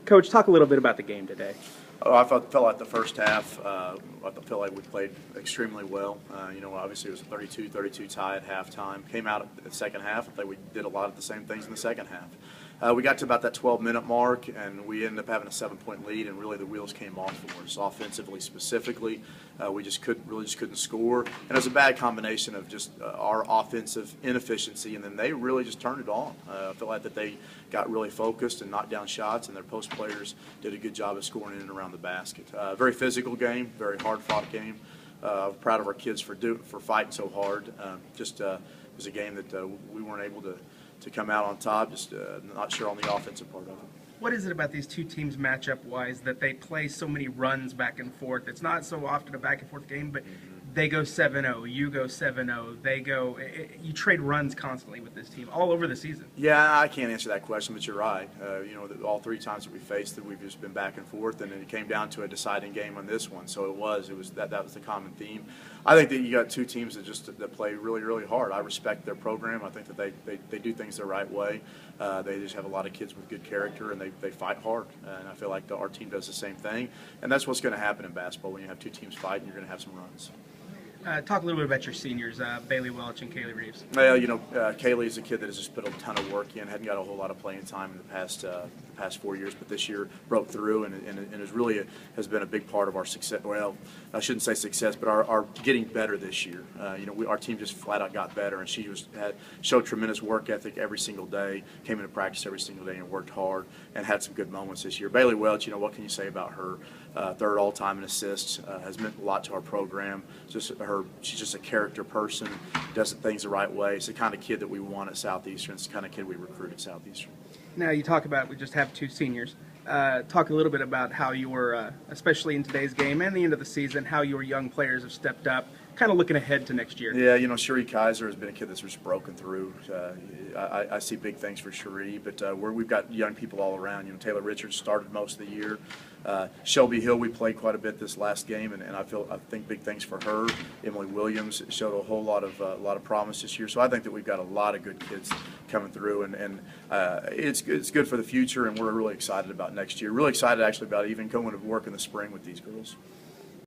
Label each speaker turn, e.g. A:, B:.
A: Coach, talk a little bit about the game today.
B: Oh, I felt like the first half, I felt like we played extremely well. Obviously it was a 32-32 tie at halftime. Came out at the second half, I think we did a lot of the same things in the second half. We got to about that 12-minute mark, and we ended up having a 7-point lead, and really the wheels came off for us. Offensively, specifically, we just couldn't score, and it was a bad combination of just our offensive inefficiency, and then they really just turned it on. I feel like that they got really focused and knocked down shots, and their post players did a good job of scoring in and around the basket. Very physical game, very hard-fought game. I'm proud of our kids for fighting so hard. It was a game that we weren't able to come out on top, just not sure on the offensive part of it.
A: What is it about these two teams matchup-wise that they play so many runs back and forth? It's not so often a back-and-forth game, but they go 7-0, you go 7-0, you trade runs constantly with this team all over the season.
B: Yeah, I can't answer that question, but you're right. All three times that we faced it, we've just been back and forth, and it came down to a deciding game on this one. So that was the common theme. I think that you got two teams that play really, really hard. I respect their program. I think that they do things the right way. They just have a lot of kids with good character, and they fight hard. And I feel like our team does the same thing. And that's what's going to happen in basketball. When you have two teams fighting, you're going to have some runs.
A: Talk a little bit about your seniors, Bailey Welch and Kaylee Reeves.
B: Well, Kaylee is a kid that has just put a ton of work in. Hadn't got a whole lot of playing time in the past 4 years, but this year broke through and has been a big part of our success. Well, I shouldn't say success, but our getting better this year. Our team just flat out got better, and she showed tremendous work ethic every single day. Came into practice every single day and worked hard and had some good moments this year. Bailey Welch, what can you say about her? Third all-time in assists, has meant a lot to our program. She's just a character person, does things the right way. It's the kind of kid that we want at Southeastern. It's the kind of kid we recruit at Southeastern.
A: Now you talk about we just have two seniors. Talk a little bit about how your, especially in today's game and the end of the season, how your young players have stepped up, kind of looking ahead to next year.
B: Yeah, Cherie Kaiser has been a kid that's just broken through. I see big things for Cherie, but we've got young people all around. Taylor Richards started most of the year. Shelby Hill, we played quite a bit this last game, and I think big things for her. Emily Williams showed a whole lot of promise this year. So I think that we've got a lot of good kids coming through, and it's good for the future, and we're really excited about next year. Really excited actually about even going to work in the spring with these girls.